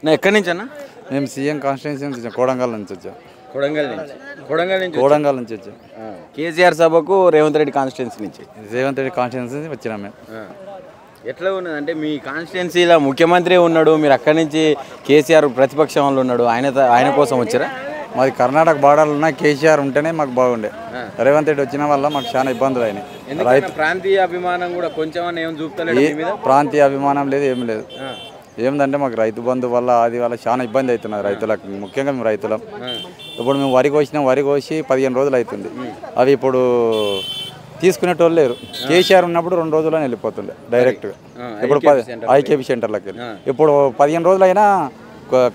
నేను ఎక్కడి నుంచి అన్న? మేము సీఎం కాన్స్టిట్యున్సీ నుంచి వచ్చాం, కోడంగల్ నుంచి వచ్చాం. కొడంగల్ నుంచి వచ్చాం. కేసీఆర్ సభకు రేవంత్ రెడ్డి కాన్స్టిట్యున్సీ నుంచి. రేవంత్ రెడ్డి కాన్స్టిట్యున్సీ నుంచి వచ్చినాం మేము. ఎట్లా ఉన్నది అంటే మీ కాన్స్టిట్యున్సీలో ముఖ్యమంత్రి ఉన్నాడు, మీరు అక్కడి నుంచి కేసీఆర్ ప్రతిపక్షంలో ఉన్నాడు, ఆయన కోసం వచ్చారా? మాది కర్ణాటక బార్డర్లు ఉన్నాయి, కేసీఆర్ ఉంటేనే మాకు బాగుండే. రేవంత్ రెడ్డి వచ్చిన వల్ల మాకు చాలా ఇబ్బందులు అయినాయి. రైతు ప్రాంతీయ అభిమానం కూడా కొంచెం ఏం చూపుతలేదు. ప్రాంతీయ అభిమానం లేదు, ఏం లేదు. ఏమిటంటే మాకు రైతు బంధు వల్ల అది వల్ల చాలా ఇబ్బంది అవుతున్నది రైతులకు, ముఖ్యంగా మేము రైతులం. ఇప్పుడు మేము వరి కోసి 15 రోజులు అవుతుంది. అవి ఇప్పుడు తీసుకునేటోళ్ళు లేరు. కేసీఆర్ ఉన్నప్పుడు 2 రోజుల్లోనే వెళ్ళిపోతుండే డైరెక్ట్గా. ఇప్పుడు ఐకేపీ సెంటర్లకు వెళ్ళి ఇప్పుడు 15 రోజులైనా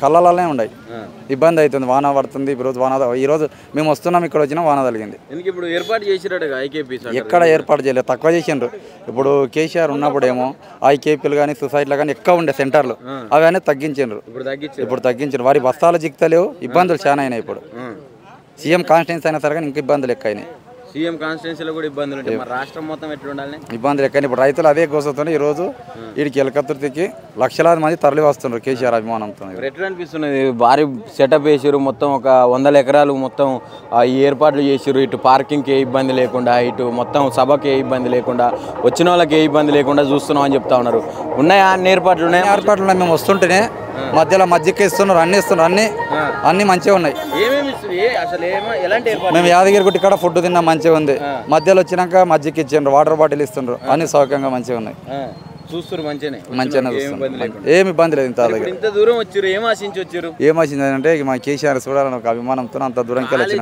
కళ్ళలోనే ఉన్నాయి. ఇబ్బంది అవుతుంది, వాన పడుతుంది. ఈరోజు మేము వస్తున్నాం, ఇక్కడ వచ్చినా వాన తగిలింది. ఇప్పుడు ఏర్పాటు చేసినట్టు ఎక్కడ ఏర్పాటు చేయలేదు, తక్కువ చేసిండ్రు. ఇప్పుడు కేసీఆర్ ఉన్నప్పుడేమో ఐకేపీలు కానీ సొసైటీలు కానీ ఎక్కువ ఉండే సెంటర్లు, అవన్నీ తగ్గించారు. ఇప్పుడు తగ్గించారు. వారి బస్తాలు జిక్తలేవు, ఇబ్బందులు చాలా అయినాయి. ఇప్పుడు సీఎం కాన్స్టిట్యున్సీ అయినా సరే కానీ ఇంకా ఇబ్బందులు ఎక్కువ అయినాయి. సీఎం కాన్స్టిట్యున్సీలో కూడా ఇబ్బందులు ఉంటాయి. రాష్ట్రం మొత్తం ఎట్లా ఉండాలి? ఇబ్బందులు ఎక్కని. ఇప్పుడు రైతులు అదే కోసతో ఈరోజు వీడికి ఎలకత్తుర్తికి లక్షలాది మంది తరలి వస్తున్నారు కేసీఆర్ అభిమానంతో. ఎట్లా అనిపిస్తున్నది? భారీ సెటప్ వేసారు, మొత్తం ఒక 100 ఎకరాలు మొత్తం ఈ ఏర్పాట్లు చేసారు. ఇటు పార్కింగ్కి ఏ ఇబ్బంది లేకుండా, ఇటు మొత్తం సభకి ఏ ఇబ్బంది లేకుండా, వచ్చిన వాళ్ళకి ఏ ఇబ్బంది లేకుండా చూస్తున్నాం అని చెప్తా ఉన్నారు. ఉన్నాయా అన్ని ఏర్పాట్లు? ఏర్పాట్లు ఉన్నాయి. మేము వస్తుంటేనే మధ్యలో మజ్జిగ ఇస్తున్నారు, అన్ని ఇస్తున్నారు, అన్ని మంచిగా ఉన్నాయి. మేము యాదగిరి గుట్టి ఇక్కడ ఫుడ్ తిన్నా మంచిగా ఉంది. మధ్యలో వచ్చినాక మజ్జిగ ఇచ్చిండ్రు, వాటర్ బాటిల్ ఇస్తుండ్రు, అన్ని సౌకర్యంగా మంచిగా ఉన్నాయి. చూస్తారు మంచిగానే, ఏమి ఇబ్బంది లేదు. ఇంత దూరం వచ్చారు, ఏం ఆశించి అంటే మా కేసీఆర్ చూడాలని ఒక అభిమానంతో అంత దూరంకి వెళ్ళి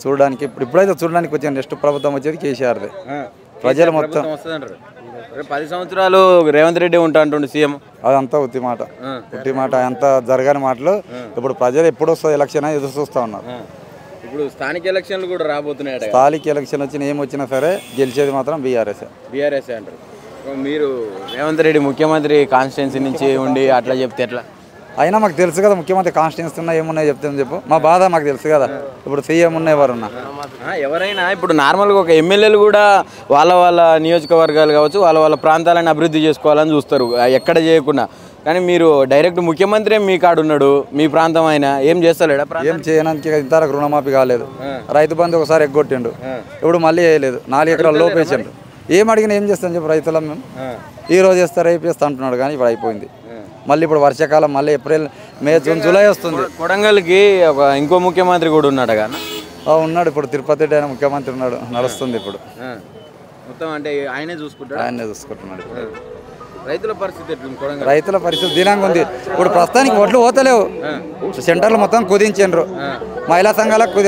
చూడడానికి ఇప్పుడైతే చూడడానికి వచ్చాను. నెక్స్ట్ ప్రభుత్వం వచ్చేది కేసీఆర్దే. ప్రజలు మొత్తం 10 సంవత్సరాలు రేవంత్ రెడ్డి ఉంటా అంటుండే సీఎం. అదంతా ఉత్తి మాట, అంత జరగని మాటలు. ఇప్పుడు ప్రజలు ఎప్పుడు వస్తుంది ఎలక్షన్ ఎదురు చూస్తూ ఉన్నారు. ఇప్పుడు స్థానిక ఎలక్షన్లు కూడా రాబోతున్నాయి. స్థానిక ఎలక్షన్ వచ్చిన ఏం వచ్చినా సరే గెలిచేది మాత్రం బీఆర్ఎస్ అంటారు. మీరు రేవంత్ రెడ్డి ముఖ్యమంత్రి కాన్స్టిట్యున్సీ నుంచి ఉండి అట్లా చెప్తే ఎట్లా? అయినా మాకు తెలుసు కదా ముఖ్యమంత్రి కాన్స్టిట్యున్సీ ఉన్నా ఏమున్నాయి చెప్తాను చెప్పు. మా బాధ మాకు తెలుసు కదా. ఇప్పుడు సీఎం ఉన్న ఎవరున్నా ఎవరైనా ఇప్పుడు నార్మల్గా ఒక ఎమ్మెల్యేలు కూడా వాళ్ళ నియోజకవర్గాలు కావచ్చు, వాళ్ళ ప్రాంతాలను అభివృద్ధి చేసుకోవాలని చూస్తారు, ఎక్కడ చేయకుండా. కానీ మీరు డైరెక్ట్ ముఖ్యమంత్రి మీ కాడు ఉన్నాడు, మీ ప్రాంతం అయినా ఏం చేస్తలేడా? ఏం చేయడానికి ఇంతవరకు రుణమాఫీ కాలేదు. రైతు బంధు ఒకసారి ఎగ్గొట్టిండు, ఇప్పుడు మళ్ళీ వేయలేదు. 4 ఎకరాల లోపు వేసిండు. ఏం అడిగినా ఏం చేస్తాను చెప్పు రైతులం మేము. ఈ రోజు చేస్తారు, రేపు చేస్తా అంటున్నాడు, కానీ ఇప్పుడు అయిపోయింది. మళ్ళీ ఇప్పుడు వర్షాకాలం, మళ్ళీ ఏప్రిల్, మే, జూన్, జూలై వస్తుంది. కొడంగల్కి ఇంకో ముఖ్యమంత్రి కూడా ఉన్నాడు కదా? ఉన్నాడు. ఇప్పుడు తిరుపతి రెడ్డి ఆయన ముఖ్యమంత్రి ఉన్నాడు, నడుస్తుంది ఇప్పుడు మొత్తం. అంటే ఆయనే చూసుకుంటున్నాడు. రైతుల పరిస్థితి దీనంగా ఉంది. ఇప్పుడు ప్రస్తుతానికి ఓట్లు పోతలేవు. సెంటర్లు మొత్తం కుదించారు. మహిళా సంఘాలకు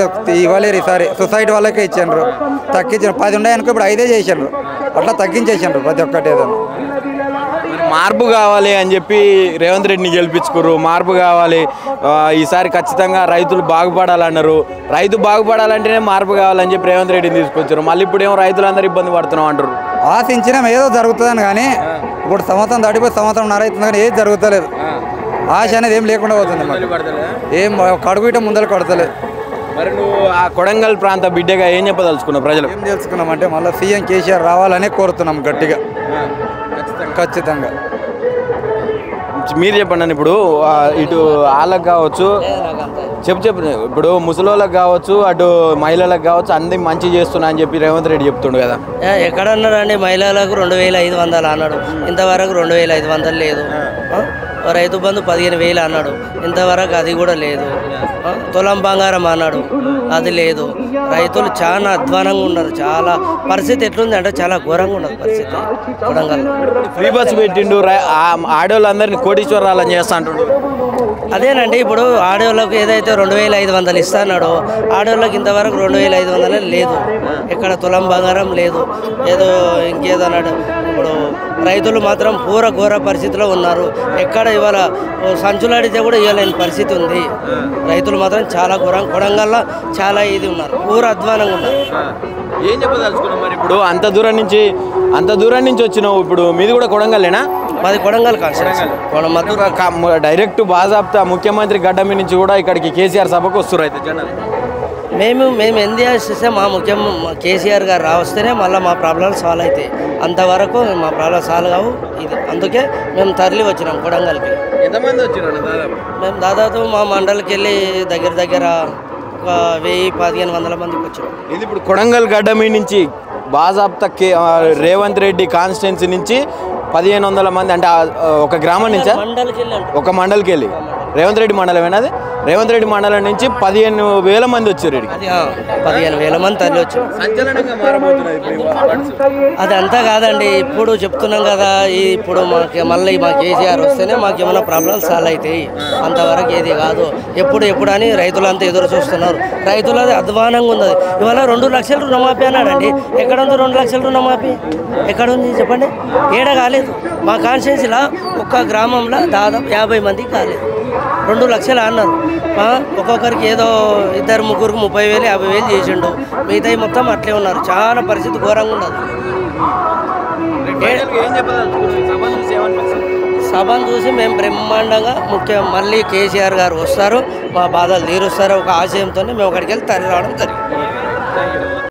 ఇవ్వలేరు ఈసారి, సొసైటీ వాళ్ళకే ఇచ్చారు, తగ్గించారు. 10 ఉన్నాయనుకో ఇప్పుడు 5 చేసారు, అట్లా తగ్గించేసారు ప్రతి ఒక్కటి. ఏదైనా మార్పు కావాలి అని చెప్పి రేవంత్ రెడ్డిని గెలిపించుకోరు. మార్పు కావాలి, ఈసారి ఖచ్చితంగా రైతులు బాగుపడాలన్నారు. రైతు బాగుపడాలంటేనే మార్పు కావాలని చెప్పి రేవంత్ రెడ్డిని తీసుకొచ్చారు. మళ్ళీ ఇప్పుడు ఏమో రైతులందరూ ఇబ్బంది పడుతున్నాం అంటారు. ఆశించినా ఏదో జరుగుతుందని, కానీ ఇప్పుడు సంవత్సరం దాటిపోయి సంవత్సరంన్నర అవుతుంది, కానీ ఏది జరుగుతలేదు. ఆశ అనేది ఏం లేకుండా పోతుంది. ఏం కడుగు ఇట ముందర కడతలేదు. మరి నువ్వు ఆ కొడంగల్ ప్రాంత బిడ్డగా ఏం చెప్పదలుచుకున్నావు ప్రజలు? ఏం తెలుసుకున్నామంటే మళ్ళీ సీఎం కేసీఆర్ రావాలనే కోరుతున్నాం గట్టిగా, ఖచ్చితంగా. మీరు చెప్పండి. ఇప్పుడు ఇటు వాళ్ళకి కావచ్చు, చెప్పు ఇప్పుడు ముసలోళ్ళకి కావచ్చు, అటు మహిళలకు కావచ్చు, అన్ని మంచి చేస్తున్నా అని చెప్పి రేవంత్ రెడ్డి చెప్తుండు కదా. ఎక్కడన్నారండి? మహిళలకు 2500 అన్నాడు, ఇంతవరకు 2500 లేదు. రైతు బంధు 15,000 అన్నాడు, ఇంతవరకు అది కూడా లేదు. తులం బంగారం అన్నాడు, అది లేదు. రైతులు చాలా అధ్వానంగా ఉన్నారు. చాలా పరిస్థితి ఎట్లుంది అంటే చాలా ఘోరంగా ఉన్నది పరిస్థితి కొడంగల్లో. ఫ్రీ బస్సు పెట్టిండు, ఆడవాళ్ళందరినీ కోటీశ్వరాలని చేస్తా అంటుండు. అదేనండి, ఇప్పుడు ఆడవాళ్ళకు ఏదైతే 2500 ఇస్తాన్నాడో, ఆడవాళ్ళకి ఇంతవరకు 2500 లేదు. ఇక్కడ తులం బంగారం లేదు, ఏదో ఇంకేదన్నాడు. ఇప్పుడు రైతులు మాత్రం ఘోర పరిస్థితిలో ఉన్నారు. ఎక్కడ ఇవాళ సంచులాడితే కూడా ఇవ్వలేని పరిస్థితి ఉంది. రైతులు మాత్రం చాలా కొడంగల్లో చాలా ఇది ఉన్నారు, అధ్వానంగా ఉన్నారు. ఏం చెప్పదలుచుకున్నాం మరి? ఇప్పుడు అంత దూరం నుంచి వచ్చినావు, ఇప్పుడు మీది కూడా కొడంగల్లేనా? మాది కొడంగల్ కాన్స్టిట్యున్సీ. డైరెక్ట్ బాజాబ్తా ముఖ్యమంత్రి గడ్డ మీద నుంచి కూడా ఇక్కడికి కేసీఆర్ సభకు వస్తారు అయితే జనాలు. మేము ఎన్డీఆర్ చేస్తే మా ముఖ్యం కేసీఆర్ గారు వస్తేనే మళ్ళీ మా ప్రాబ్లమ్స్ సాల్వ్ అవుతాయి. అంతవరకు మా ప్రాబ్లమ్ సాల్వ్ కావు. ఇది అందుకే మేము తరలి వచ్చినాం కొడంగల్కి. ఎంతమంది వచ్చారు దాదాపు? మేము దాదాపు మా మండలికి వెళ్ళి దగ్గర ఒక 1000-1500 మందికి వచ్చినాం. ఇది ఇప్పుడు కొడంగల్ గడ్డ మీ నుంచి బాజాబ్తా రేవంత్ రెడ్డి కాన్స్టిట్యున్సీ నుంచి 1500 మంది అంటే ఒక గ్రామం నుంచా? మండలికి వెళ్ళి ఒక మండలికి వెళ్ళి రేవంత్ రెడ్డి మండలమేనా అది? రేవంత్ రెడ్డి మండలం నుంచి 15,000 మంది వచ్చారు ఇక్కడికి. అది 15,000 మంది తరలి వచ్చారు. సంచలనంగా మారబోతున్నది. అది అంతా కాదండి, ఇప్పుడు చెప్తున్నాం కదా, ఇప్పుడు మళ్ళీ మా కేసీఆర్ వస్తేనే మాకు ఏమైనా ప్రాబ్లమ్స్ సాల్వ్ అవుతాయి. అంతవరకు ఏది కాదు. ఎప్పుడు అని రైతులంతా ఎదురు చూస్తున్నారు. రైతులది అధ్వానంగా ఉన్నది. ఇవాళ 2 లక్షల రుణమాఫీ అన్నాడండి. ఎక్కడ ఉంది 2 లక్షల రుణమాఫీ? ఎక్కడ ఉంది చెప్పండి? ఏడ కాలేదు. మా కాన్స్టిట్యున్సీలో ఒక్క గ్రామంలో దాదాపు 50 మందికి కాలేదు. 2 లక్షలు అన్నారు. ఒక్కొక్కరికి ఏదో 2-3 30,000 50,000 చేసిండు. మిగతా మొత్తం అట్లే ఉన్నారు. చాలా పరిస్థితి ఘోరంగా ఉన్నది. సభను చూసి మేము బ్రహ్మాండంగా మళ్ళీ కేసీఆర్ గారు వస్తారు, మా బాధలు తీరుస్తారు ఒక ఆశయంతో మేము అక్కడికి వెళ్ళి తరలి రావడం జరిగింది.